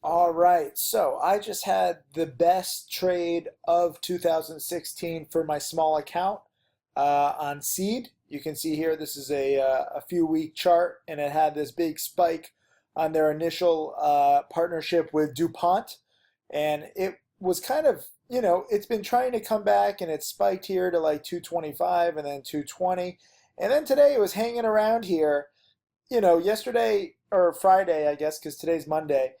All right, so I just had the best trade of 2016 for my small account on Seed. You can see here this is a few week chart, and it had this big spike on their initial partnership with DuPont, and it was kind of, it's been trying to come back, and it spiked here to like 225 and then 220, and then today it was hanging around here. Yesterday or Friday, I guess, because today's Monday,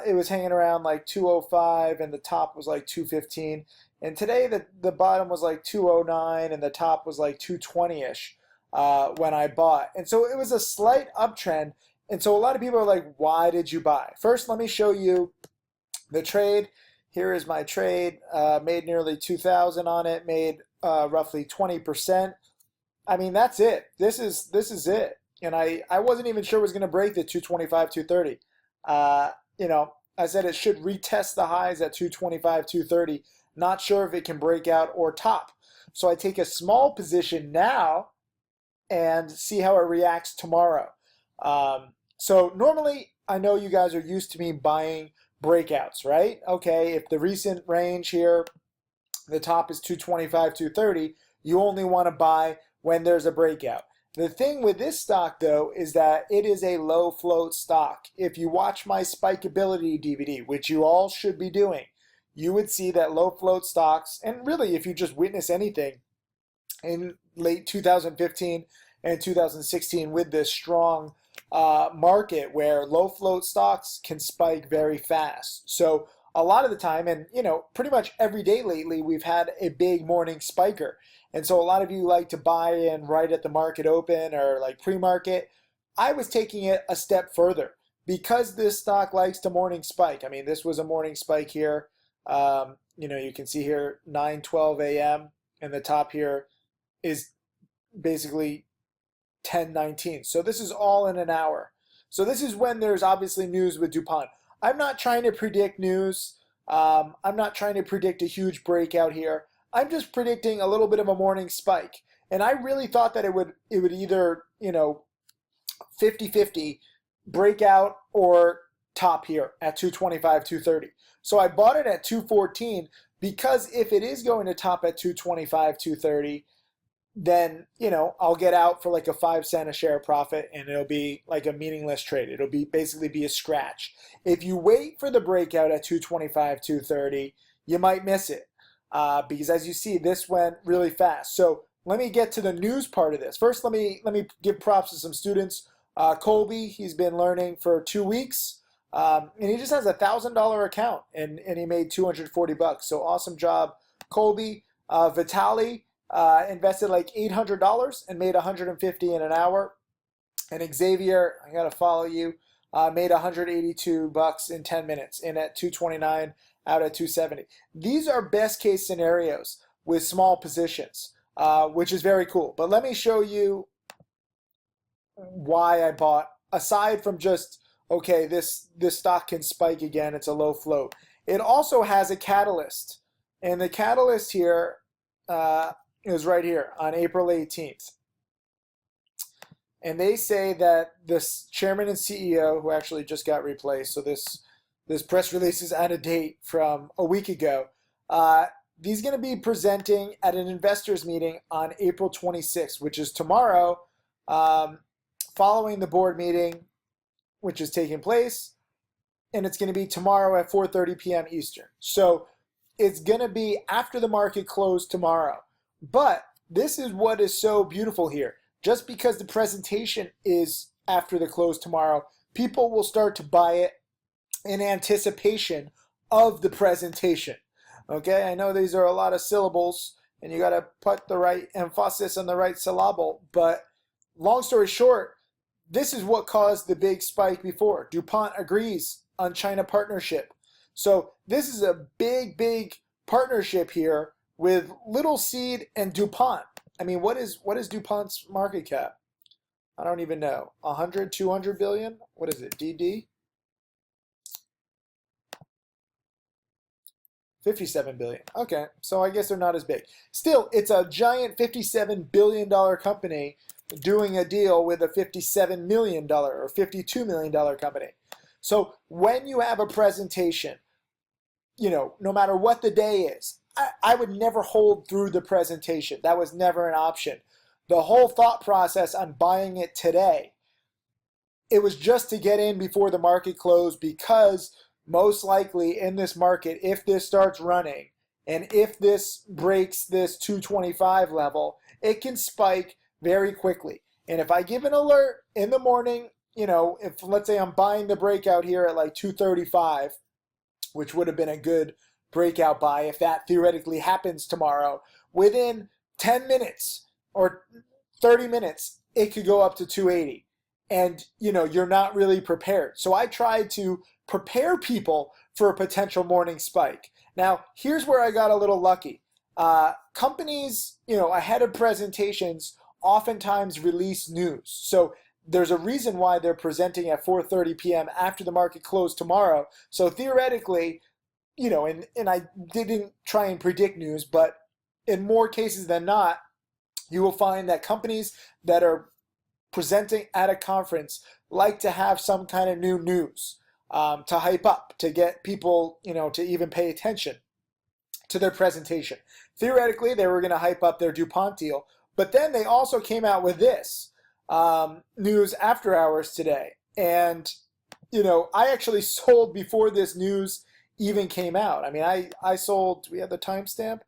it was hanging around like 205 and the top was like 215. And today the bottom was like 209 and the top was like 220-ish when I bought. And so it was a slight uptrend. And so a lot of people are like, why did you buy? First, let me show you the trade. Here is my trade. Made nearly 2,000 on it, made roughly 20%. I mean, that's it. This is it. And I wasn't even sure it was going to break the 225, 230. I said it should retest the highs at 225, 230. Not sure if it can break out or top. So I take a small position now and see how it reacts tomorrow. So normally, I know you guys are used to me buying breakouts, right? Okay, if the recent range here, the top is 225, 230, you only want to buy when there's a breakout. The thing with this stock, though, is that it is a low float stock. If you watch my Spikeability DVD, which you all should be doing, you would see that low float stocks, and really if you just witness anything in late 2015 and 2016 with this strong market where low float stocks can spike very fast. So a lot of the time, and pretty much every day lately, we've had a big morning spiker. And so a lot of you like to buy in right at the market open or like pre-market. I was taking it a step further because this stock likes to morning spike. I mean, this was a morning spike here. You can see here 9:12 a.m. and the top here is basically 10:19. So this is all in an hour. So this is when there's obviously news with DuPont. I'm not trying to predict news. I'm not trying to predict a huge breakout here. I'm just predicting a little bit of a morning spike. And I really thought that it would either, 50-50 break out or top here at 225, 230. So I bought it at 214 because if it is going to top at 225, 230, then, I'll get out for like a 5 cent a share profit and it'll be like a meaningless trade. It'll be basically be a scratch. If you wait for the breakout at 225, 230, you might miss it. Because as you see, this went really fast. So let me get to the news part of this. First, let me give props to some students. Colby, he's been learning for 2 weeks, and he just has $1,000 account, and he made 240 bucks. So awesome job, Colby. Vitali invested like $800 and made 150 in an hour. And Xavier, I gotta follow you, made 182 bucks in 10 minutes, in at 229. Out at 270. These are best case scenarios with small positions, which is very cool. But let me show you why I bought, aside from just, okay, this stock can spike again, it's a low float. It also has a catalyst. And the catalyst here is right here on April 18th. And they say that this chairman and CEO, who actually just got replaced, so this press release is out of date from a week ago. He's going to be presenting at an investors meeting on April 26th, which is tomorrow, following the board meeting, which is taking place. And it's going to be tomorrow at 4:30 p.m. Eastern. So it's going to be after the market closed tomorrow. But this is what is so beautiful here. Just because the presentation is after the close tomorrow, people will start to buy it in anticipation of the presentation. Okay, I know these are a lot of syllables and you got to put the right emphasis on the right syllable, but long story short, this is what caused the big spike before. DuPont agrees on China partnership. So this is a big partnership here with Little Seed and DuPont. I mean, what is DuPont's market cap? I don't even know. 100, 200 billion? What is it, DD? 57 billion. Okay, so I guess they're not as big. Still, it's a giant $57 billion company doing a deal with a $57 million or $52 million company. So when you have a presentation, no matter what the day is, I would never hold through the presentation. That was never an option. The whole thought process on buying it today, it was just to get in before the market closed, because most likely in this market, if this starts running and if this breaks this 225 level, it can spike very quickly. And if I give an alert in the morning, if let's say I'm buying the breakout here at like 235, which would have been a good breakout buy if that theoretically happens tomorrow, within 10 minutes or 30 minutes, it could go up to 280. And, you're not really prepared. So I tried to prepare people for a potential morning spike. Now, here's where I got a little lucky. Companies, ahead of presentations, oftentimes release news. So there's a reason why they're presenting at 4:30 p.m. after the market closed tomorrow. So theoretically, and I didn't try and predict news, but in more cases than not, you will find that companies that are presenting at a conference like to have some kind of new news to hype up, to get people, to even pay attention to their presentation. Theoretically, they were going to hype up their DuPont deal, but then they also came out with this news after hours today. And, I actually sold before this news even came out. I mean, I sold, do we have the timestamp?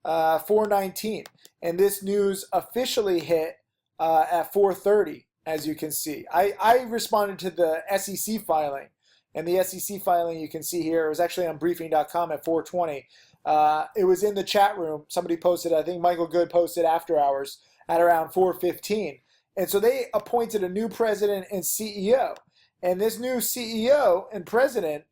419. And this news officially hit at 4:30, as you can see. I responded to the SEC filing, and the SEC filing you can see here, it was actually on briefing.com at 4:20. It was in the chat room. Somebody posted, I think Michael Good posted after hours at around 4:15. And so they appointed a new president and CEO. And this new CEO and president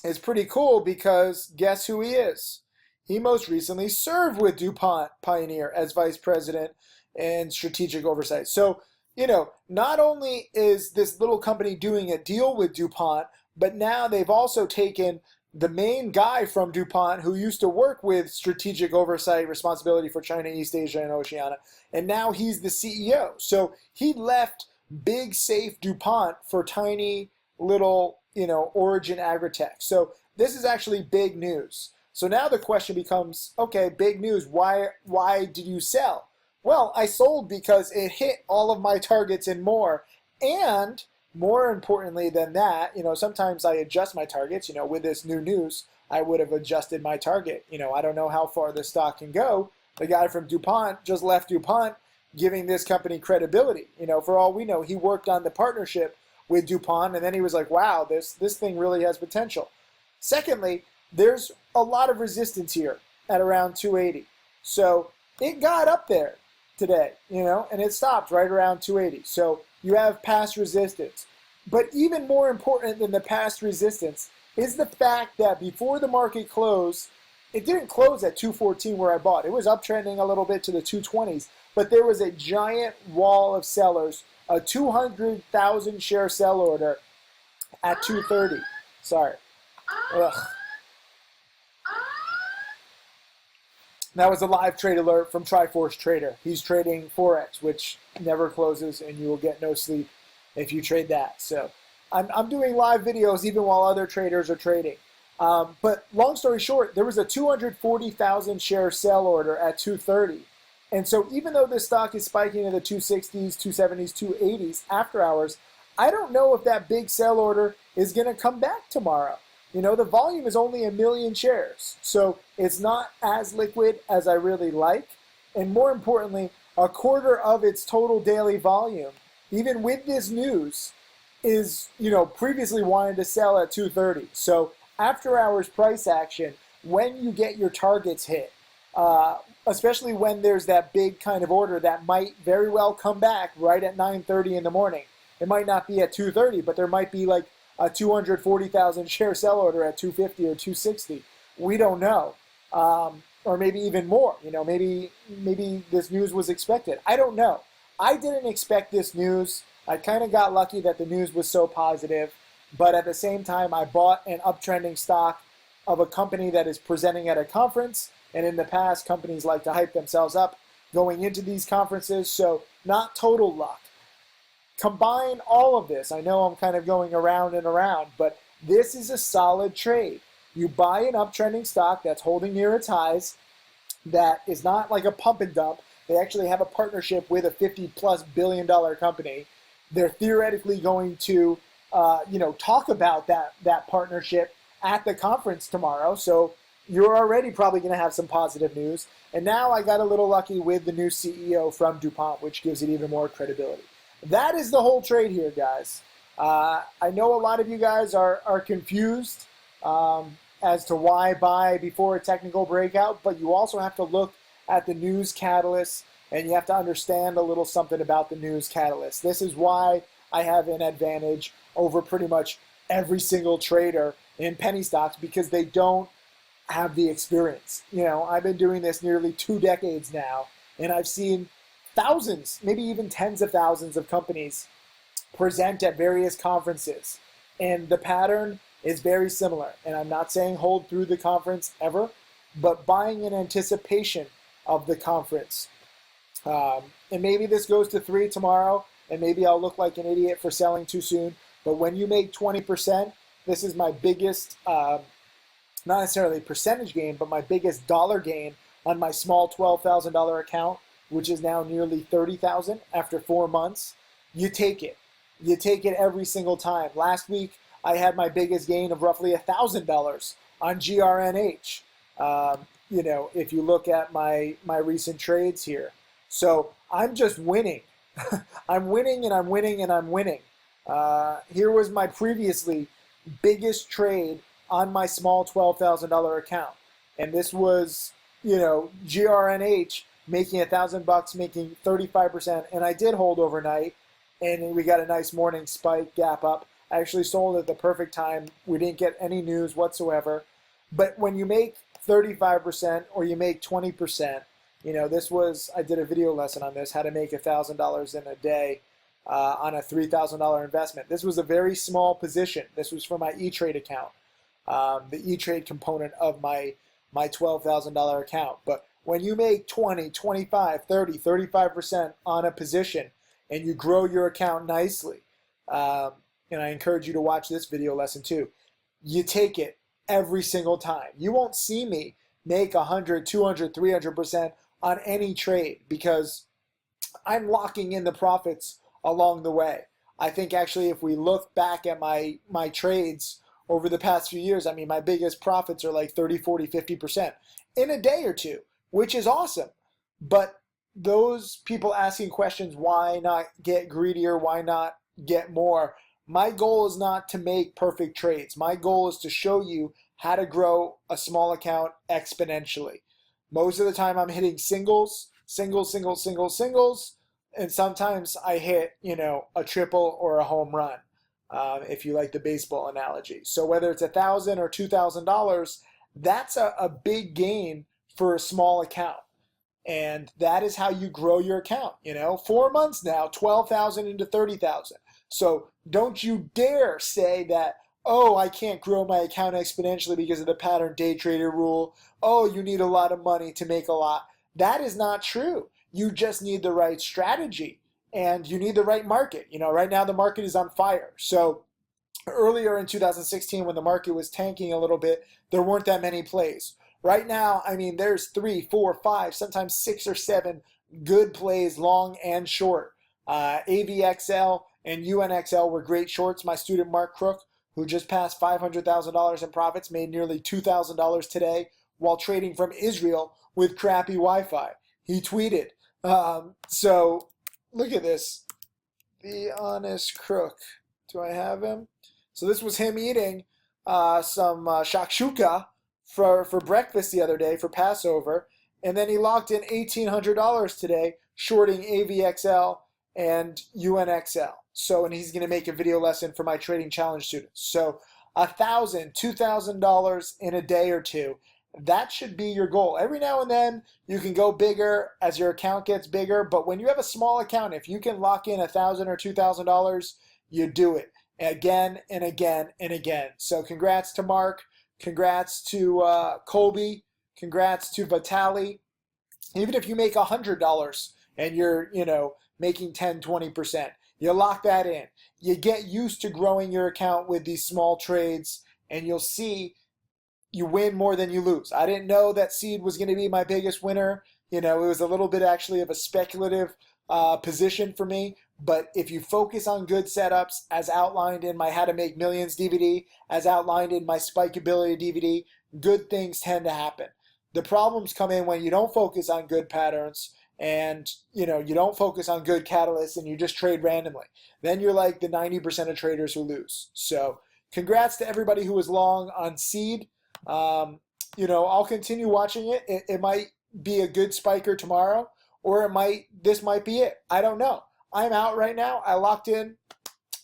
is pretty cool, because guess who he is? He most recently served with DuPont Pioneer as vice president and strategic oversight. So, not only is this little company doing a deal with DuPont, but now they've also taken the main guy from DuPont who used to work with strategic oversight responsibility for China, East Asia, and Oceania, and now he's the CEO. So he left big, safe DuPont for tiny little, Origin Agritech. So this is actually big news. So now the question becomes, okay, big news, why did you sell? Well, I sold because it hit all of my targets and more. And more importantly than that, sometimes I adjust my targets. With this new news, I would have adjusted my target. I don't know how far the stock can go. The guy from DuPont just left DuPont, giving this company credibility. For all we know, he worked on the partnership with DuPont, and then he was like, wow, this thing really has potential. Secondly, there's a lot of resistance here at around 280. So it got up there today, and it stopped right around 280. So you have past resistance. But even more important than the past resistance is the fact that before the market closed, it didn't close at 214 where I bought. It was uptrending a little bit to the 220s, but there was a giant wall of sellers, a 200,000 share sell order at 230. Sorry. Ugh. That was a live trade alert from Triforce Trader. He's trading Forex, which never closes, and you will get no sleep if you trade that. So I'm doing live videos even while other traders are trading. But long story short, there was a 240,000 share sell order at 230. And so even though this stock is spiking in the 260s, 270s, 280s after hours, I don't know if that big sell order is going to come back tomorrow. The volume is only 1 million shares, so it's not as liquid as I really like. And more importantly, a quarter of its total daily volume, even with this news, is, previously wanted to sell at 230. So after hours price action, when you get your targets hit, especially when there's that big kind of order that might very well come back right at 9:30 in the morning. It might not be at 2:30, but there might be like a 240,000 share sell order at 250 or 260. We don't know. Or maybe even more. Maybe this news was expected. I don't know. I didn't expect this news. I kind of got lucky that the news was so positive. But at the same time, I bought an uptrending stock of a company that is presenting at a conference. And in the past, companies like to hype themselves up going into these conferences. So not total luck. combine all of this. I know I'm kind of going around and around, but this is a solid trade. You buy an uptrending stock that's holding near its highs, that is not like a pump and dump. They actually have a partnership with a $50+ billion company. They're theoretically going to, talk about that partnership at the conference tomorrow. So you're already probably going to have some positive news. And now I got a little lucky with the new CEO from DuPont, which gives it even more credibility. That is the whole trade here, guys. I know a lot of you guys are confused as to why buy before a technical breakout, but you also have to look at the news catalysts, and you have to understand a little something about the news catalyst. This is why I have an advantage over pretty much every single trader in penny stocks, because they don't have the experience. I've been doing this nearly 2 decades now, and I've seen thousands, maybe even tens of thousands of companies present at various conferences. And the pattern is very similar. And I'm not saying hold through the conference ever, but buying in anticipation of the conference. And maybe this goes to 3 tomorrow, and maybe I'll look like an idiot for selling too soon. But when you make 20%, this is my biggest, not necessarily percentage gain, but my biggest dollar gain on my small $12,000 account, which is now nearly $30,000 after 4 months. You take it. You take it every single time. Last week, I had my biggest gain of roughly $1,000 on GRNH. If you look at my recent trades here. So I'm just winning. I'm winning and I'm winning and I'm winning. Here was my previously biggest trade on my small $12,000 account. And this was, GRNH making $1,000, making 35%. And I did hold overnight, and we got a nice morning spike, gap up. I actually sold at the perfect time. We didn't get any news whatsoever. But when you make 35% or you make 20%, I did a video lesson on this, how to make $1,000 in a day on a $3,000 investment. This was a very small position. This was for my E-Trade account, the E-Trade component of my $12,000 account. But when you make 20, 25, 30, 35% on a position and you grow your account nicely, and I encourage you to watch this video lesson too, you take it every single time. You won't see me make 100, 200, 300% on any trade because I'm locking in the profits along the way. I think actually if we look back at my trades over the past few years, my biggest profits are like 30, 40, 50% in a day or two, which is awesome. But those people asking questions, why not get greedier? Why not get more? My goal is not to make perfect trades. My goal is to show you how to grow a small account exponentially. Most of the time I'm hitting singles, and sometimes I hit, a triple or a home run, if you like the baseball analogy. So whether it's $1,000 or $2,000, that's a big gain for a small account. And that is how you grow your account. 4 months now, 12,000 into 30,000. So don't you dare say that, oh, I can't grow my account exponentially because of the pattern day trader rule. Oh, you need a lot of money to make a lot. That is not true. You just need the right strategy and you need the right market. Right now the market is on fire. So earlier in 2016, when the market was tanking a little bit, there weren't that many plays. Right now, there's 3, 4, 5, sometimes 6 or 7 good plays, long and short. AVXL and UNXL were great shorts. My student Mark Crook, who just passed $500,000 in profits, made nearly $2,000 today while trading from Israel with crappy Wi-Fi. He tweeted. So look at this. The Honest Crook. Do I have him? So this was him eating some shakshuka for breakfast the other day for Passover, and then he locked in $1,800 today shorting AVXL and UNXL. So, and he's going to make a video lesson for my trading challenge students. So $1,000, $2,000 in a day or two. That should be your goal. Every now and then you can go bigger as your account gets bigger, but when you have a small account, if you can lock in $1,000 or $2,000, you do it again and again and again. So congrats to Mark, congrats to Colby, congrats to Vitali. Even if you make $100 and you're, making 10, 20%, You lock that in. You get used to growing your account with these small trades, and you'll see you win more than you lose. I didn't know that seed was going to be my biggest winner. You know, it was a little bit actually of a speculative position for me. But if you focus on good setups, as outlined in my How to Make Millions DVD, as outlined in my Spike Ability DVD, good things tend to happen. The problems come in when you don't focus on good patterns and you don't focus on good catalysts and you just trade randomly. Then you're like the 90% of traders who lose. So congrats to everybody who was long on seed. I'll continue watching it. It might be a good spiker tomorrow, or this might be it. I don't know. I'm out right now. I locked in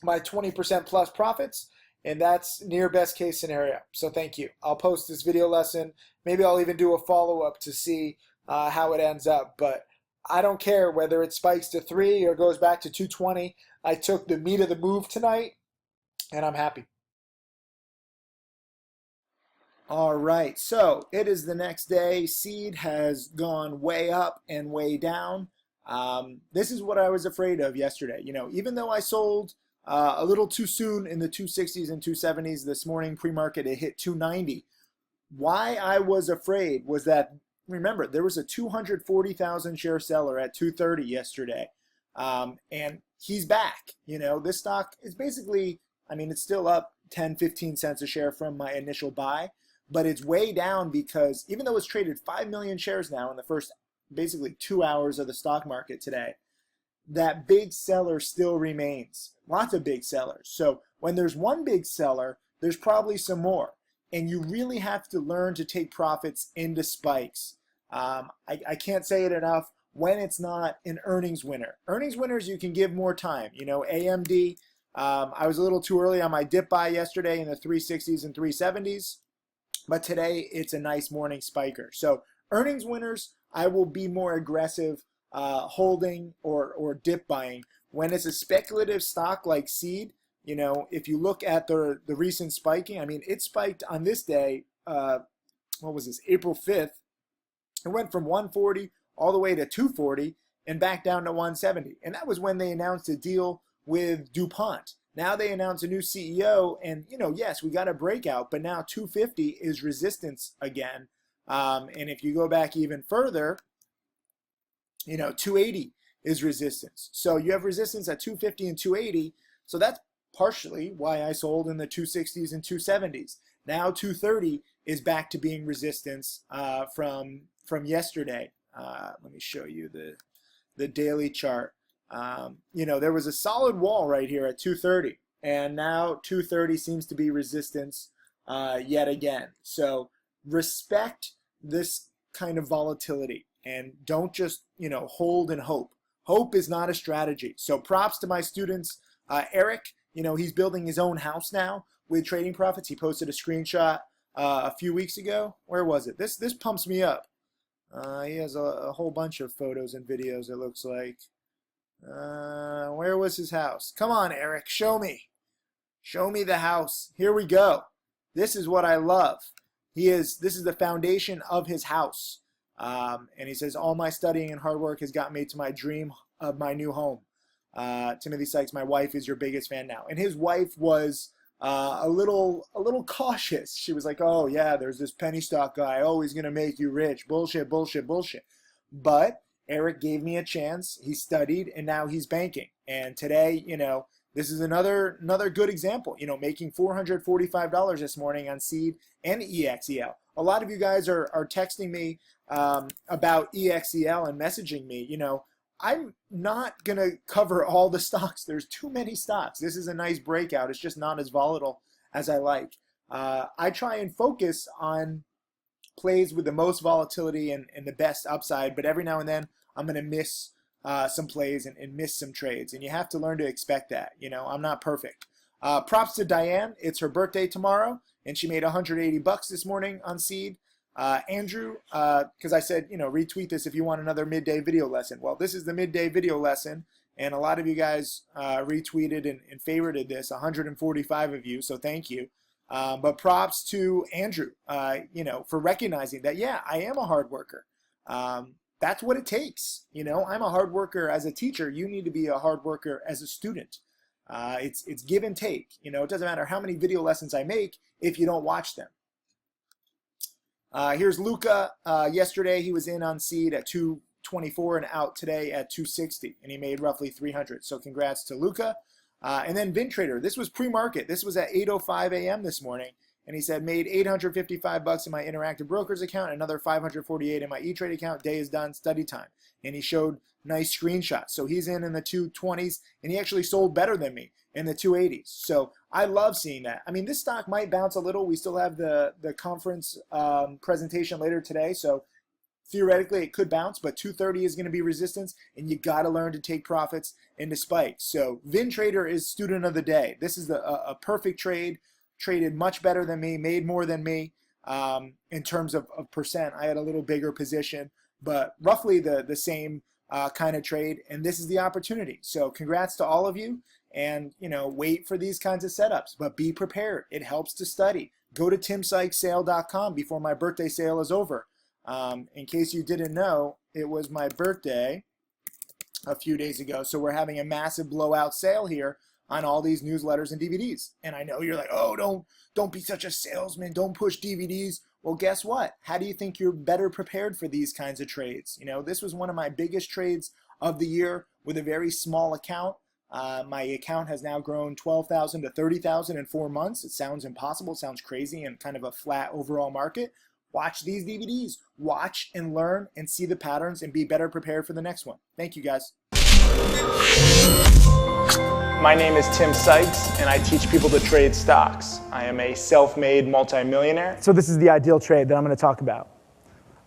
my 20% plus profits, and that's near best case scenario. So thank you. I'll post this video lesson. Maybe I'll even do a follow-up to see how it ends up. But I don't care whether it spikes to 3 or goes back to 220. I took the meat of the move tonight, and I'm happy. All right, so it is the next day. Seed has gone way up and way down. This is what I was afraid of yesterday. Even though I sold a little too soon in the 260s and 270s this morning, pre-market it hit 290. Why I was afraid was that, remember, there was a 240,000 share seller at 230 yesterday, and he's back. This stock is basically, it's still up 10, 15 cents a share from my initial buy. But it's way down because even though it's traded 5 million shares now in the first basically 2 hours of the stock market today, that big seller still remains. Lots of big sellers. So when there's one big seller, there's probably some more. And you really have to learn to take profits into spikes. I can't say it enough when it's not an earnings winner. Earnings winners, you can give more time. AMD, I was a little too early on my dip buy yesterday in the 360s and 370s. But today, it's a nice morning spiker. So earnings winners, I will be more aggressive holding or dip buying. When it's a speculative stock like Seed, if you look at the recent spiking, it spiked on this day, what was this, April 5th. It went from 140 all the way to 240 and back down to 170. And that was when they announced a deal with DuPont. Now they announce a new CEO, and yes, we got a breakout, but now 250 is resistance again. And if you go back even further, 280 is resistance. So you have resistance at 250 and 280. So that's partially why I sold in the 260s and 270s. Now 230 is back to being resistance from yesterday. Let me show you the daily chart. There was a solid wall right here at 230, and now 230 seems to be resistance yet again. So respect this kind of volatility and don't just, hold and hope. Hope is not a strategy. So props to my students. Eric, he's building his own house now with trading profits. He posted a screenshot a few weeks ago. Where was it? This pumps me up. He has a whole bunch of photos and videos, it looks like. Where was his house? Come on, Eric, show me. Show me the house. Here we go. This is what I love. This is the foundation of his house. And he says, all my studying and hard work has got me to my dream of my new home. Timothy Sykes, my wife is your biggest fan now. And his wife was a little cautious. She was like, oh yeah, there's this penny stock guy. Oh, he's going to make you rich. Bullshit, bullshit, bullshit. But Eric gave me a chance. He studied, and now he's banking. And today, this is another good example. Making $445 this morning on Seed and EXEL. A lot of you guys are texting me about EXEL and messaging me. I'm not going to cover all the stocks. There's too many stocks. This is a nice breakout. It's just not as volatile as I like. I try and focus on plays with the most volatility and the best upside, but every now and then I'm going to miss some plays and miss some trades, and you have to learn to expect that. I'm not perfect. Props to Diane. It's her birthday tomorrow, and she made $180 this morning on Seed. Andrew, because I said, retweet this if you want another midday video lesson. Well, this is the midday video lesson, and a lot of you guys retweeted and favorited this, 145 of you, so thank you. But props to Andrew, for recognizing that, yeah, I am a hard worker. that's what it takes. You know, I'm a hard worker as a teacher. You need to be a hard worker as a student. It's give and take. You know, it doesn't matter how many video lessons I make if you don't watch them. Here's Luca. Yesterday he was in on seed at 224 and out today at 260, and he made roughly 300. So congrats to Luca. And then VinTrader. This was pre-market. This was at 8:05 a.m. this morning, and he said made $855 in my Interactive Brokers account, another 548 in my E-Trade account. Day is done. Study time. And he showed nice screenshots. So he's in the 220s, and he actually sold better than me in the 280s. So I love seeing that. I mean, this stock might bounce a little. We still have the conference presentation later today, so theoretically it could bounce, but 230 is going to be resistance, and you got to learn to take profits into spikes. So VinTrader is student of the day. This is a perfect trade, traded much better than me, made more than me in terms of percent. I had a little bigger position, but roughly the same kind of trade, and this is the opportunity. So congrats to all of you, and you know, wait for these kinds of setups, but be prepared. It helps to study. Go to timsykessale.com before my birthday sale is over. In case you didn't know, it was my birthday a few days ago, so we're having a massive blowout sale here on all these newsletters and DVDs. And I know you're like, oh, don't be such a salesman, don't push DVDs. Well, guess what? How do you think you're better prepared for these kinds of trades? You know, this was one of my biggest trades of the year with a very small account. My account has now grown 12,000 to 30,000 in 4 months. It sounds impossible, it sounds crazy, and kind of a flat overall market. Watch these DVDs. Watch and learn and see the patterns and be better prepared for the next one. Thank you, guys. My name is Tim Sykes, and I teach people to trade stocks. I am a self-made multimillionaire. So this is the ideal trade that I'm going to talk about.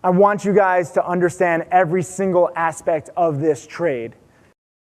I want you guys to understand every single aspect of this trade.